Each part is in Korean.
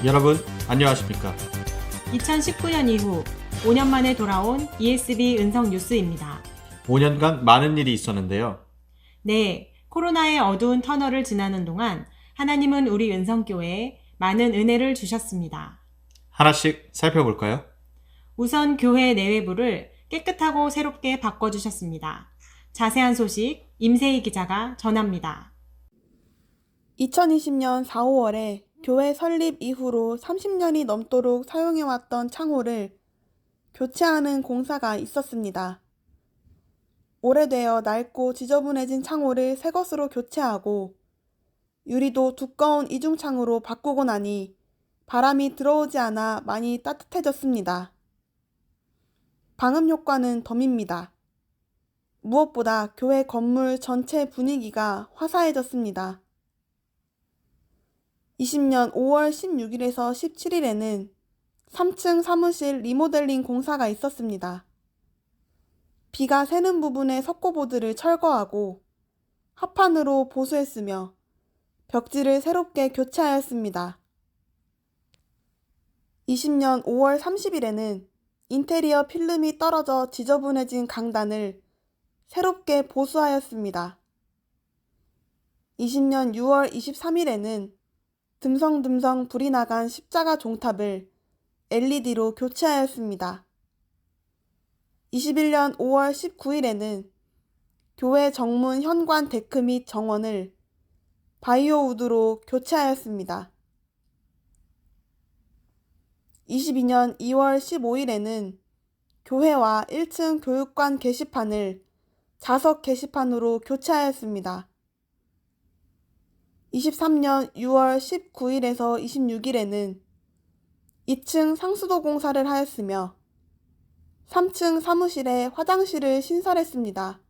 여러분 안녕하십니까? 2019년 이후 5년 만에 돌아온 ESB 은성 뉴스입니다. 5년간 많은 일이 있었는데요. 네, 코로나의 어두운 터널을 지나는 동안 하나님은 우리 은성교회에 많은 은혜를 주셨습니다. 하나씩 살펴볼까요? 우선 교회 내외부를 깨끗하고 새롭게 바꿔주셨습니다. 자세한 소식 임세희 기자가 전합니다. 2020년 4, 5월에 교회 설립 이후로 30년이 넘도록 사용해왔던 창호를 교체하는 공사가 있었습니다. 오래되어 낡고 지저분해진 창호를 새 것으로 교체하고 유리도 두꺼운 이중창으로 바꾸고 나니 바람이 들어오지 않아 많이 따뜻해졌습니다. 방음 효과는 덤입니다. 무엇보다 교회 건물 전체 분위기가 화사해졌습니다. 20년 5월 16일에서 17일에는 3층 사무실 리모델링 공사가 있었습니다. 비가 새는 부분의 석고보드를 철거하고 합판으로 보수했으며 벽지를 새롭게 교체하였습니다. 20년 5월 30일에는 인테리어 필름이 떨어져 지저분해진 강단을 새롭게 보수하였습니다. 20년 6월 23일에는 듬성듬성 불이 나간 십자가 종탑을 LED로 교체하였습니다. 21년 5월 19일에는 교회 정문 현관 데크 및 정원을 바이오 우드로 교체하였습니다. 22년 2월 15일에는 교회와 1층 교육관 게시판을 자석 게시판으로 교체하였습니다. 23년 6월 19일에서 26일에는 2층 상수도 공사를 하였으며 3층 사무실에 화장실을 신설했습니다.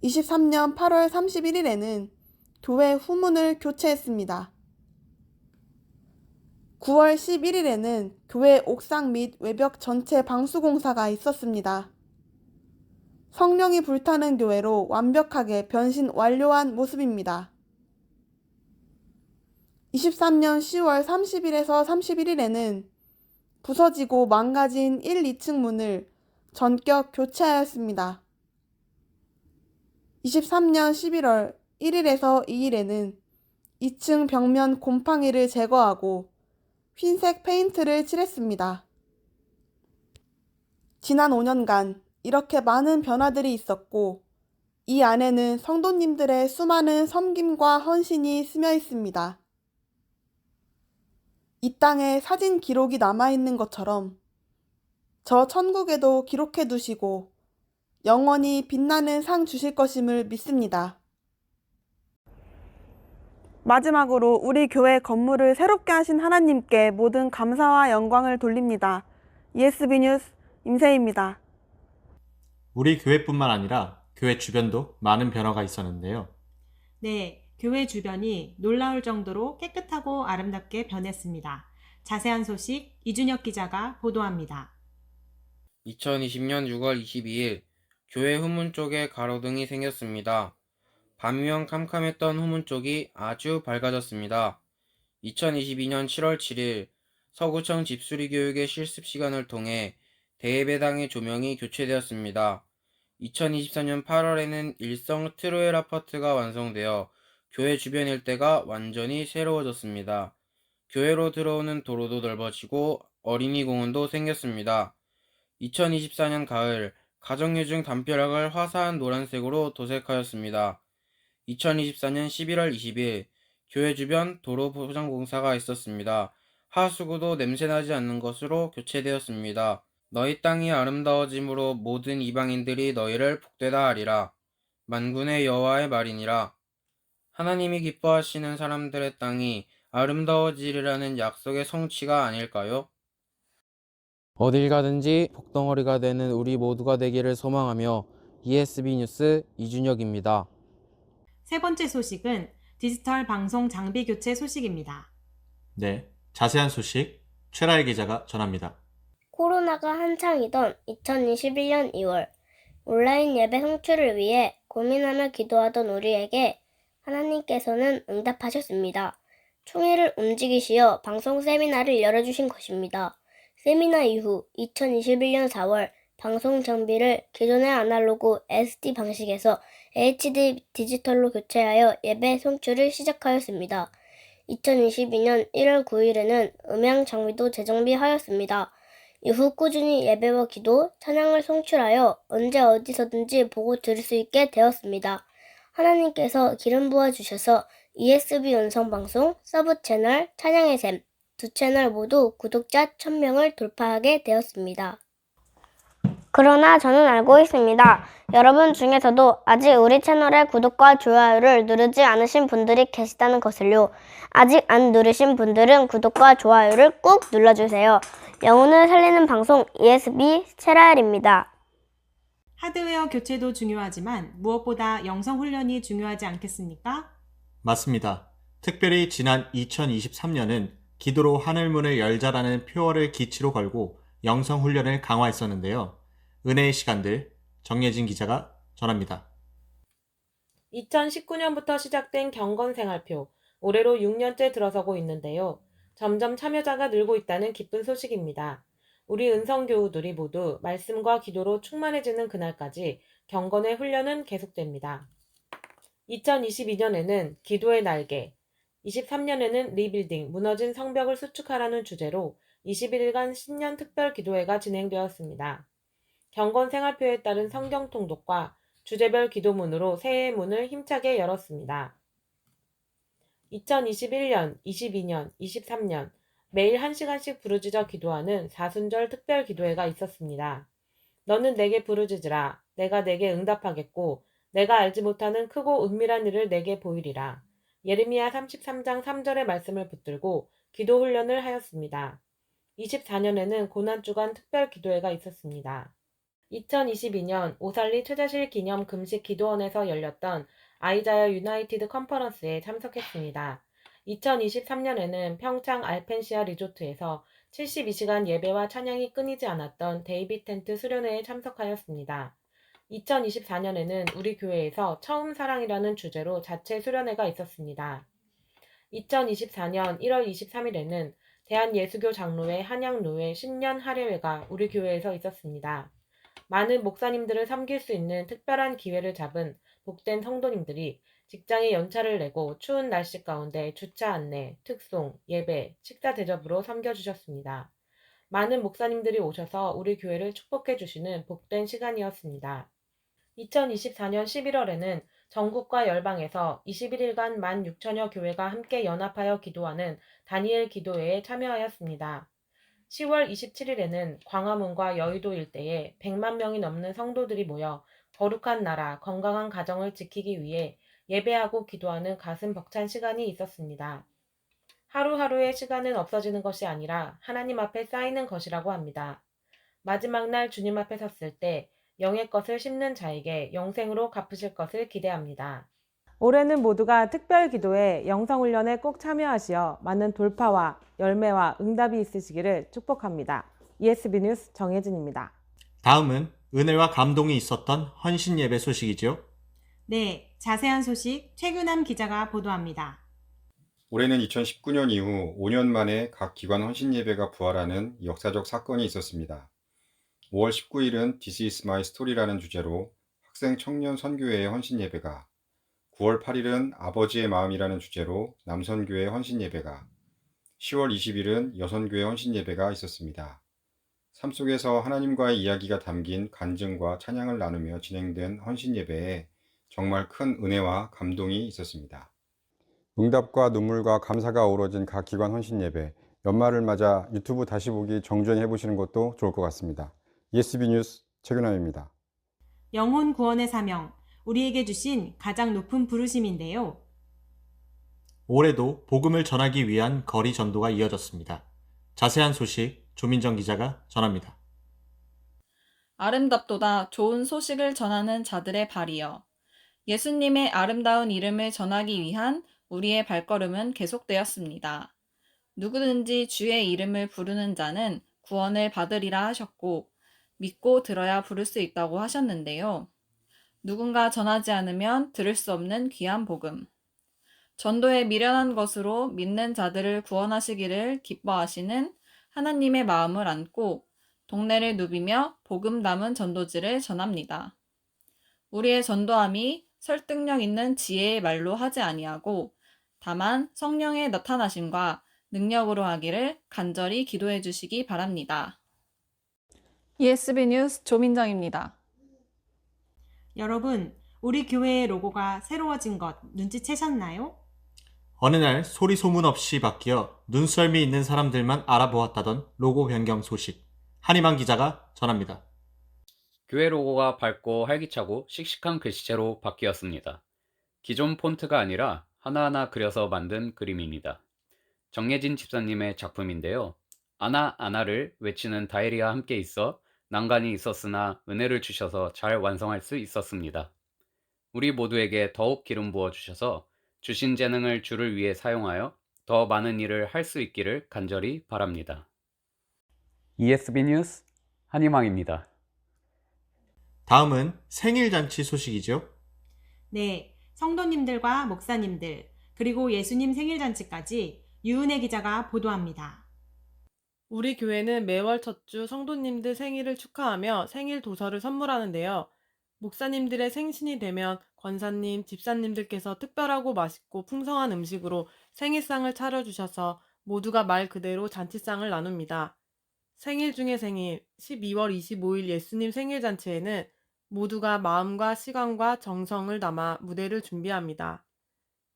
23년 8월 31일에는 교회 후문을 교체했습니다. 9월 11일에는 교회 옥상 및 외벽 전체 방수 공사가 있었습니다. 성령이 불타는 교회로 완벽하게 변신 완료한 모습입니다. 23년 10월 30일에서 31일에는 부서지고 망가진 1, 2층 문을 전격 교체하였습니다. 23년 11월 1일에서 2일에는 2층 벽면 곰팡이를 제거하고 흰색 페인트를 칠했습니다. 지난 5년간 이렇게 많은 변화들이 있었고 이 안에는 성도님들의 수많은 섬김과 헌신이 스며 있습니다. 이 땅에 사진 기록이 남아있는 것처럼 저 천국에도 기록해 두시고 영원히 빛나는 상 주실 것임을 믿습니다. 마지막으로 우리 교회 건물을 새롭게 하신 하나님께 모든 감사와 영광을 돌립니다. ESB 뉴스 임세희입니다. 우리 교회뿐만 아니라 교회 주변도 많은 변화가 있었는데요. 네, 교회 주변이 놀라울 정도로 깨끗하고 아름답게 변했습니다. 자세한 소식 이준혁 기자가 보도합니다. 2020년 6월 22일 교회 후문 쪽에 가로등이 생겼습니다. 밤이면 캄캄했던 후문 쪽이 아주 밝아졌습니다. 2022년 7월 7일 서구청 집수리 교육의 실습 시간을 통해 대예배당의 조명이 교체되었습니다. 2024년 8월에는 일성 트로엘 아파트가 완성되어 교회 주변 일대가 완전히 새로워졌습니다. 교회로 들어오는 도로도 넓어지고 어린이 공원도 생겼습니다. 2024년 가을 가정유증 담벼락을 화사한 노란색으로 도색하였습니다. 2024년 11월 20일 교회 주변 도로 포장 공사가 있었습니다. 하수구도 냄새나지 않는 것으로 교체되었습니다. 너희 땅이 아름다워짐으로 모든 이방인들이 너희를 복되다 하리라. 만군의 여호와의 말이니라. 하나님이 기뻐하시는 사람들의 땅이 아름다워지리라는 약속의 성취가 아닐까요? 어딜 가든지 복덩어리가 되는 우리 모두가 되기를 소망하며 ESB 뉴스 이준혁입니다. 세 번째 소식은 디지털 방송 장비 교체 소식입니다. 네, 자세한 소식 최라혜 기자가 전합니다. 코로나가 한창이던 2021년 2월, 온라인 예배 성취를 위해 고민하며 기도하던 우리에게 하나님께서는 응답하셨습니다. 총회를 움직이시어 방송 세미나를 열어주신 것입니다. 세미나 이후 2021년 4월 방송 장비를 기존의 아날로그 SD 방식에서 HD 디지털로 교체하여 예배 송출을 시작하였습니다. 2022년 1월 9일에는 음향 장비도 재정비하였습니다. 이후 꾸준히 예배와 기도, 찬양을 송출하여 언제 어디서든지 보고 들을 수 있게 되었습니다. 하나님께서 기름 부어주셔서 ESB 연성방송, 서브 채널, 찬양의 샘, 두 채널 모두 구독자 1000명을 돌파하게 되었습니다. 그러나 저는 알고 있습니다. 여러분 중에서도 아직 우리 채널의 구독과 좋아요를 누르지 않으신 분들이 계시다는 것을요. 아직 안 누르신 분들은 구독과 좋아요를 꼭 눌러주세요. 영혼을 살리는 방송 ESB 채라엘입니다. 하드웨어 교체도 중요하지만 무엇보다 영성 훈련이 중요하지 않겠습니까? 맞습니다. 특별히 지난 2023년은 기도로 하늘문을 열자라는 표어를 기치로 걸고 영성 훈련을 강화했었는데요. 은혜의 시간들 정예진 기자가 전합니다. 2019년부터 시작된 경건생활표, 올해로 6년째 들어서고 있는데요. 점점 참여자가 늘고 있다는 기쁜 소식입니다. 우리 은성교우들이 모두 말씀과 기도로 충만해지는 그날까지 경건의 훈련은 계속됩니다. 2022년에는 기도의 날개, 23년에는 리빌딩, 무너진 성벽을 수축하라는 주제로 21일간 신년 특별 기도회가 진행되었습니다. 경건생활표에 따른 성경 통독과 주제별 기도문으로 새해의 문을 힘차게 열었습니다. 2021년, 22년, 23년 매일 1시간씩 부르짖어 기도하는 사순절 특별 기도회가 있었습니다. 너는 내게 부르짖으라. 내가 내게 응답하겠고 내가 알지 못하는 크고 은밀한 일을 내게 보이리라. 예레미야 33장 3절의 말씀을 붙들고 기도 훈련을 하였습니다. 24년에는 고난주간 특별 기도회가 있었습니다. 2022년 오살리 최자실 기념 금식 기도원에서 열렸던 아이자야 유나이티드 컨퍼런스에 참석했습니다. 2023년에는 평창 알펜시아 리조트에서 72시간 예배와 찬양이 끊이지 않았던 데이빗 텐트 수련회에 참석하였습니다. 2024년에는 우리 교회에서 처음 사랑이라는 주제로 자체 수련회가 있었습니다. 2024년 1월 23일에는 대한예수교 장로회 한양노회 신년 할례회가 우리 교회에서 있었습니다. 많은 목사님들을 섬길 수 있는 특별한 기회를 잡은 복된 성도님들이 직장에 연차를 내고 추운 날씨 가운데 주차 안내, 특송, 예배, 식사 대접으로 섬겨주셨습니다. 많은 목사님들이 오셔서 우리 교회를 축복해 주시는 복된 시간이었습니다. 2024년 11월에는 전국과 열방에서 21일간 16,000여 교회가 함께 연합하여 기도하는 다니엘 기도회에 참여하였습니다. 10월 27일에는 광화문과 여의도 일대에 100만 명이 넘는 성도들이 모여 거룩한 나라, 건강한 가정을 지키기 위해 예배하고 기도하는 가슴 벅찬 시간이 있었습니다. 하루하루의 시간은 없어지는 것이 아니라 하나님 앞에 쌓이는 것이라고 합니다. 마지막 날 주님 앞에 섰을 때 영의 것을 심는 자에게 영생으로 갚으실 것을 기대합니다. 올해는 모두가 특별 기도에 영성훈련에 꼭 참여하시어 많은 돌파와 열매와 응답이 있으시기를 축복합니다. ESB 뉴스 정혜진입니다. 다음은 은혜와 감동이 있었던 헌신 예배 소식이죠. 네, 자세한 소식 최규남 기자가 보도합니다. 올해는 2019년 이후 5년 만에 각 기관 헌신 예배가 부활하는 역사적 사건이 있었습니다. 5월 19일은 This is my story라는 주제로 학생 청년 선교회의 헌신 예배가, 9월 8일은 아버지의 마음이라는 주제로 남선교회 헌신 예배가, 10월 20일은 여선교회 헌신 예배가 있었습니다. 삶 속에서 하나님과의 이야기가 담긴 간증과 찬양을 나누며 진행된 헌신 예배에 정말 큰 은혜와 감동이 있었습니다. 응답과 눈물과 감사가 어우러진 각 기관 헌신 예배, 연말을 맞아 유튜브 다시 보기 정주행 해보시는 것도 좋을 것 같습니다. ESB 뉴스 최근남입니다. 영혼 구원의 사명, 우리에게 주신 가장 높은 부르심인데요. 올해도 복음을 전하기 위한 거리 전도가 이어졌습니다. 자세한 소식 조민정 기자가 전합니다. 아름답도다 좋은 소식을 전하는 자들의 발이여. 예수님의 아름다운 이름을 전하기 위한 우리의 발걸음은 계속되었습니다. 누구든지 주의 이름을 부르는 자는 구원을 받으리라 하셨고 믿고 들어야 부를 수 있다고 하셨는데요. 누군가 전하지 않으면 들을 수 없는 귀한 복음. 전도에 미련한 것으로 믿는 자들을 구원하시기를 기뻐하시는 하나님의 마음을 안고 동네를 누비며 복음 담은 전도지를 전합니다. 우리의 전도함이 설득력 있는 지혜의 말로 하지 아니하고 다만 성령의 나타나심과 능력으로 하기를 간절히 기도해 주시기 바랍니다. ESB 뉴스 조민정입니다. 여러분, 우리 교회의 로고가 새로워진 것 눈치채셨나요? 어느 날 소리 소문 없이 바뀌어 눈썰미 있는 사람들만 알아보았다던 로고 변경 소식. 한희망 기자가 전합니다. 교회 로고가 밝고 활기차고 씩씩한 글씨체로 바뀌었습니다. 기존 폰트가 아니라 하나하나 그려서 만든 그림입니다. 정예진 집사님의 작품인데요. 아나를 외치는 다이리와 함께 있어 난간이 있었으나 은혜를 주셔서 잘 완성할 수 있었습니다. 우리 모두에게 더욱 기름 부어 주셔서 주신 재능을 주를 위해 사용하여 더 많은 일을 할 수 있기를 간절히 바랍니다. ESB 뉴스 한희망입니다. 다음은 생일잔치 소식이죠. 네, 성도님들과 목사님들, 그리고 예수님 생일잔치까지 유은혜 기자가 보도합니다. 우리 교회는 매월 첫 주 성도님들 생일을 축하하며 생일 도서를 선물하는데요. 목사님들의 생신이 되면 권사님, 집사님들께서 특별하고 맛있고 풍성한 음식으로 생일상을 차려주셔서 모두가 말 그대로 잔치상을 나눕니다. 생일 중에 생일, 12월 25일 예수님 생일잔치에는 모두가 마음과 시간과 정성을 담아 무대를 준비합니다.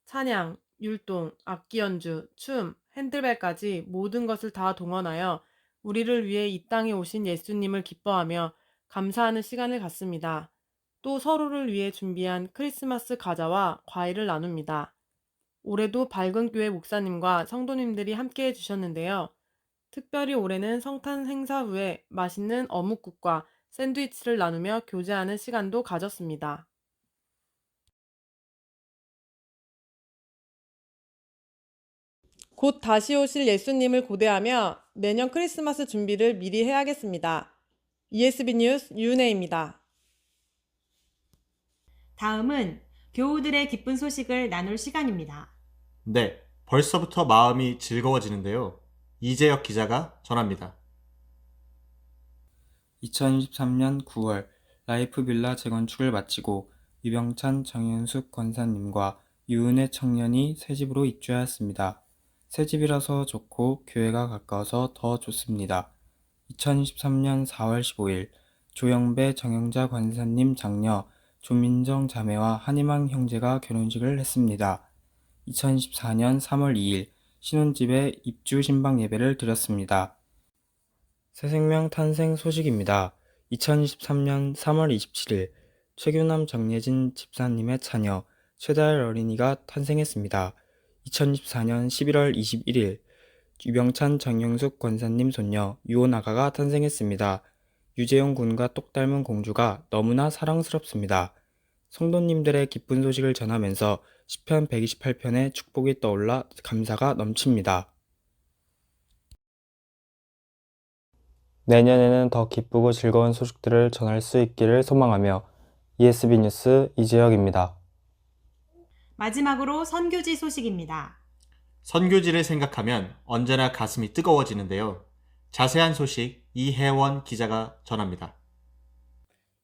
찬양, 율동, 악기 연주, 춤, 핸들벨까지 모든 것을 다 동원하여 우리를 위해 이 땅에 오신 예수님을 기뻐하며 감사하는 시간을 갖습니다. 또 서로를 위해 준비한 크리스마스 과자와 과일을 나눕니다. 올해도 밝은 교회 목사님과 성도님들이 함께해 주셨는데요. 특별히 올해는 성탄 행사 후에 맛있는 어묵국과 샌드위치를 나누며 교제하는 시간도 가졌습니다. 곧 다시 오실 예수님을 고대하며 내년 크리스마스 준비를 미리 해야겠습니다. ESB 뉴스 유은혜입니다. 다음은 교우들의 기쁜 소식을 나눌 시간입니다. 네, 벌써부터 마음이 즐거워지는데요. 이재혁 기자가 전합니다. 2023년 9월 라이프 빌라 재건축을 마치고 유병찬 정현숙 권사님과 유은혜 청년이 새 집으로 입주하였습니다. 새 집이라서 좋고 교회가 가까워서 더 좋습니다. 2023년 4월 15일 조영배 정영자 권사님 장녀 조민정 자매와 한희망 형제가 결혼식을 했습니다. 2024년 3월 2일 신혼집에 입주 신방 예배를 드렸습니다. 새 생명 탄생 소식입니다. 2023년 3월 27일 최규남 정예진 집사님의 자녀 최다열 어린이가 탄생했습니다. 2024년 11월 21일 유병찬 정영숙 권사님 손녀 유오나가가 탄생했습니다. 유재용 군과 똑 닮은 공주가 너무나 사랑스럽습니다. 성도님들의 기쁜 소식을 전하면서 시편 128편의 축복이 떠올라 감사가 넘칩니다. 내년에는 더 기쁘고 즐거운 소식들을 전할 수 있기를 소망하며 ESB 뉴스 이재혁입니다. 마지막으로 선교지 소식입니다. 선교지를 생각하면 언제나 가슴이 뜨거워지는데요. 자세한 소식 이혜원 기자가 전합니다.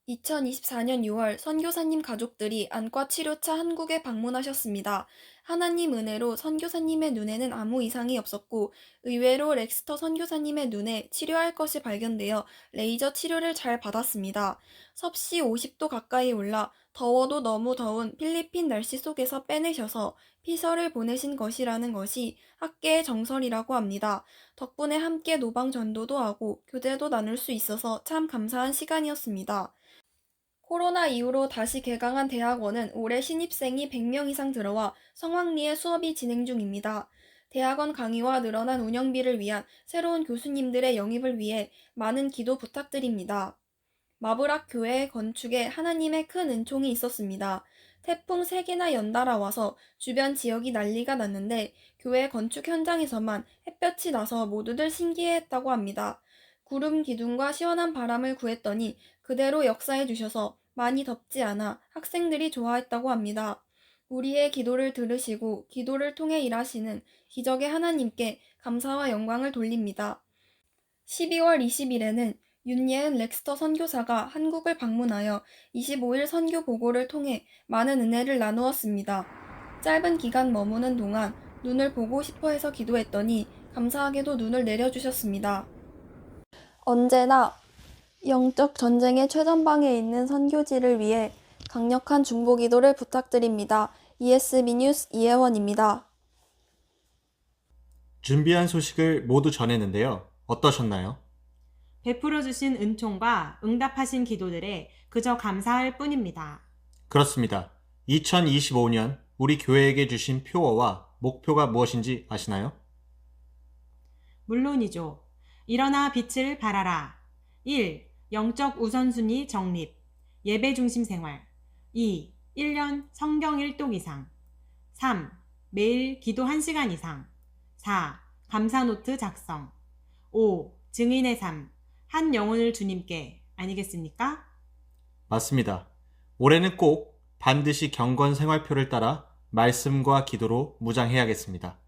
2024년 6월 선교사님 가족들이 안과 치료차 한국에 방문하셨습니다. 하나님 은혜로 선교사님의 눈에는 아무 이상이 없었고 의외로 렉스터 선교사님의 눈에 치료할 것이 발견되어 레이저 치료를 잘 받았습니다. 섭씨 50도 가까이 올라 더워도 너무 더운 필리핀 날씨 속에서 빼내셔서 피서를 보내신 것이라는 것이 학계의 정설이라고 합니다. 덕분에 함께 노방 전도도 하고 교제도 나눌 수 있어서 참 감사한 시간이었습니다. 코로나 이후로 다시 개강한 대학원은 올해 신입생이 100명 이상 들어와 성황리에 수업이 진행 중입니다. 대학원 강의와 늘어난 운영비를 위한 새로운 교수님들의 영입을 위해 많은 기도 부탁드립니다. 마브락 교회 건축에 하나님의 큰 은총이 있었습니다. 태풍 3개나 연달아 와서 주변 지역이 난리가 났는데 교회 건축 현장에서만 햇볕이 나서 모두들 신기해했다고 합니다. 구름 기둥과 시원한 바람을 구했더니 그대로 역사해 주셔서 많이 덥지 않아 학생들이 좋아했다고 합니다. 우리의 기도를 들으시고 기도를 통해 일하시는 기적의 하나님께 감사와 영광을 돌립니다. 12월 20일에는 윤예은 렉스터 선교사가 한국을 방문하여 25일 선교 보고를 통해 많은 은혜를 나누었습니다. 짧은 기간 머무는 동안 눈을 보고 싶어 해서 기도했더니 감사하게도 눈을 내려주셨습니다. 언제나 영적 전쟁의 최전방에 있는 선교지를 위해 강력한 중보 기도를 부탁드립니다. ESB 뉴스 이혜원입니다. 준비한 소식을 모두 전했는데요. 어떠셨나요? 베풀어 주신 은총과 응답하신 기도들에 그저 감사할 뿐입니다. 그렇습니다. 2025년 우리 교회에게 주신 표어와 목표가 무엇인지 아시나요? 물론이죠. 일어나 빛을 발하라. 1. 영적 우선순위 정립. 예배 중심 생활. 2. 1년 성경 1독 이상. 3. 매일 기도 1시간 이상. 4. 감사 노트 작성. 5. 증인의 삶. 한 영혼을 주님께. 아니겠습니까? 맞습니다. 올해는 꼭 반드시 경건 생활표를 따라 말씀과 기도로 무장해야겠습니다.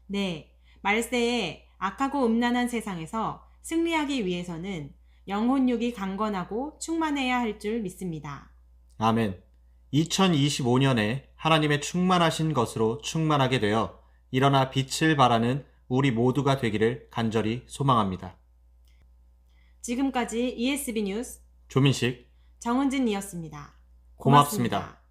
네. 말세에 악하고 음란한 세상에서 승리하기 위해서는 영혼육이 강건하고 충만해야 할 줄 믿습니다. 아멘. 2025년에 하나님의 충만하신 것으로 충만하게 되어 일어나 빛을 발하는 우리 모두가 되기를 간절히 소망합니다. 지금까지 ESB 뉴스 조민식, 정은진이었습니다. 고맙습니다.